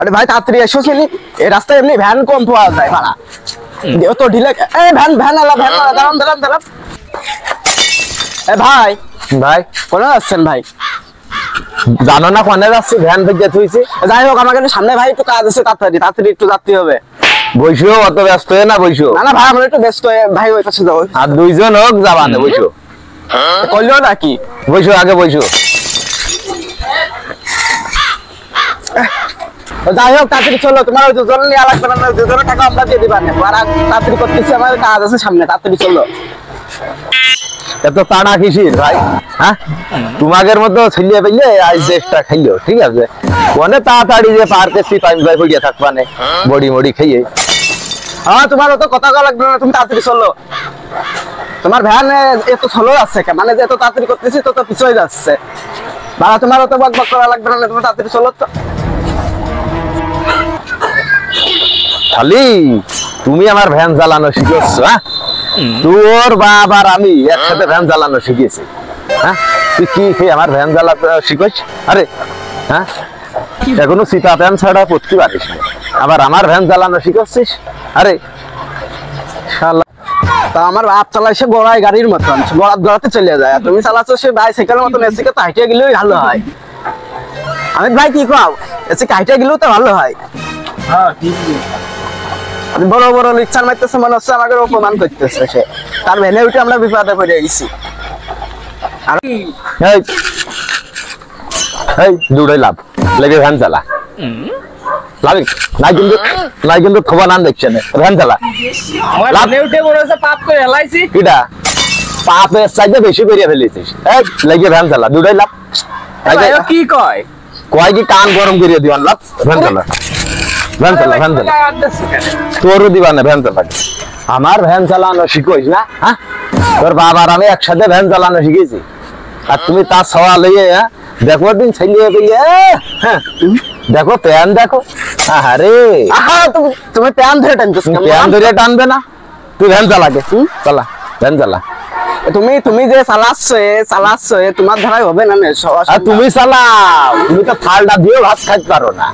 আরে ভাই তাড়াতাড়ি এসো শুনি, এই রাস্তায় এমনি ভ্যান কম পাওয়া যায় ভাড়া। দেও তো ঢিলে, এই ভ্যান আলা দাঁড়ান। এ ভাই ভাই কোথায় যাচ্ছেন ভাই? জানো না কোনে যাচ্ছি, ভ্যান ভেজে থুইছি। যাই হোক আমাকে একটু সামনে ভাই একটু কাজ আছে, তাড়াতাড়ি একটু যাত্রী হবে। বইসো, অত ব্যস্ত হয়ে না বইসো। না ভাই আমরা একটু ব্যস্ত ভাই, ওই পাশে যাও। আর দুইজন হোক যাবা না, বইসো করলেও নাকি? বইসো, আগে বইসো। যাই হোক তাড়াতাড়ি চলো, তোমার ওই দুজন নিয়ে লাগবে না, দুজনের টাকা আমরা দিয়ে দিবা না। তাড়াতাড়ি করতেছি, আমার কাজ আছে সামনে, তাড়াতাড়ি চলো। এত তাড়া কিসির ভাই? হ্যাঁ, তোমাদের মতো ছেলে পেলে আজ দেশটা খাইলো, ঠিক আছে? অনেক তাড়াতাড়ি যে পার্কে টাইম যাই পড়িয়া থাকবা না, বড়ি মড়ি খাইয়ে। হ্যাঁ তোমার অত কথা কওয়া লাগবে না, তুমি তাড়াতাড়ি চলো। তোমার ভ্যান এত স্লো যাচ্ছে কেন? মানে যে এত তাড়াতাড়ি করতেছি তত পিছয়ে যাচ্ছে ভাড়া। তোমার অত বক করা লাগবে না, তুমি তাড়াতাড়ি চলো তো। খালি তুমি আমার ভ্যান চালানো শিখেছ? হ্যাঁ, তোর বাপ আর আমি একসাথে ভ্যান চালানো শিখেছি। হ্যাঁ, তুই কি আমার ভ্যান চালাতে শিখেছ? আরে হ্যাঁ, এখনো সীতা প্যান্ট ছাড়া পড়তে পারিস না, আবার আমার ভ্যান চালানো শিখেছিস? আরে শালা, তা আমার বাপ চালাইছে গোড়ায় গাড়ির মতন, গড়াতে চলে যায়। তুমি চালাচ্ছ সে বাইসাইকেলের মতন, এসে তো হাইটে গেলেও ভালো হয়। আমি ভাই কি কও, এসে হাইটে গেলেও তো ভালো হয়। হ্যাঁ ঠিক আছে। বড় বড় লিকচার মারতেছে, মনে হচ্ছে আমাকে অপমান করতেছে সে। তার ভ্যানে উঠে আমরা বিপদে পড়ে গেছি। দুটোই লাভ লেগে ভ্যান চালা লাভিক নাই কিন্তু থবা নাম দেখছে না, ভ্যান চালা লাভে উঠে বড় পাপ করে হেলাইছি। কিটা পাপের চাইতে বেশি বেরিয়ে ফেলেছিস। লেগে ভ্যান চালা, দুটোই লাভ। কি কয় কয় কি কান গরম করিয়ে দিবান লাভ? ভ্যান চালা তোরও দিবা না ভ্যান চালা। আমার ভ্যান চালানো শিখোইস না? হ্যাঁ, তোর বাবার আমি একসাথে ভ্যান চালানো শিখেছি, আর তুমি তার সওয়া লইয়ে দেখো দিন ছেলিয়ে পেয়ে। হ্যাঁ দেখো প্যান দেখো। আরে তুমি প্যান ধরে টানতেছ, প্যান ধরে টানবে না? তুই ভ্যান চালাকে, চালা ভ্যান চালা। তুমি যে চালাচ্ছ তোমার ধারাই হবে না। তুমি চালাও, তুমি তো থালটা দিয়েও ভাত খাইতে পারো না।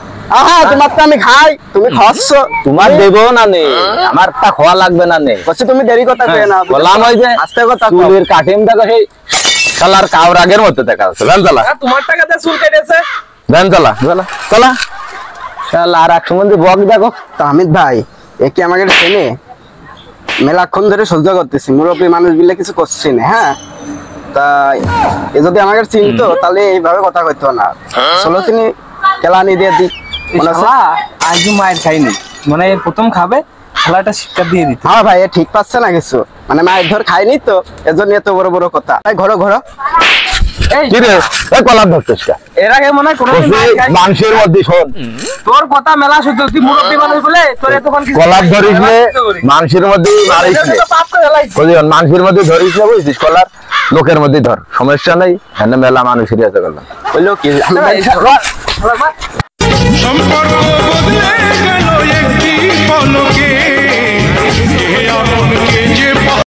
তোমার তো আমি খাই, তুমি খাচ্ছ। তোমার দেবো না নে, আমার তা খাওয়া লাগবে না নে। তুমি দেরি কথা কই না, বললাম ওই যে আস্তে কথা চুলের কাটিং দেখো, সেই শালার কাউরাগের মতো দেখা যাচ্ছে। ভ্যান চালা, তোমার টাকাতে চুল কেটেছে। ভ্যান চালা চালা শালা। আর এক সম্বন্ধে বক দেখো। তো হামিদ ভাই একে আমাকে ছেলে মেলাক্ষণ ধরে সহ্য করতেছি, মুরব্বী মানুষ বিলে কিছু করছি না। হ্যাঁ, তাই এ যদি আমাকে চিনতো তাহলে এইভাবে কথা কইতো না। চলো তিনি কেলানি দিয়ে দিই। আজ মায়ের খাইনি, মানে প্রথম খাবে, খেলাটা শিক্ষা দিয়ে দিত। হ্যাঁ ভাই, ঠিক পাচ্ছে না কিছু, মানে মায়ের ধর খাইনি তো এজন্য এত বড় বড় কথা। ভাই ঘরো কলার ধরছিস এর আগে মনে হয় কোনো মাংসের মধ্যে শোন, তোর কথা মেলা সহ্য, তুই মুরব্বী মানুষ বলে তোর এতক্ষণ কলার ধরিস মাংসের মধ্যে মারিস, মাংসের মধ্যে ধরিস না, বুঝছিস? কলার লোকের মধ্যে ধর, সমস্যা নেই। হ্যাঁ মেলা মানুষেরই আছে, বললাম বললো কি সম্পর্ক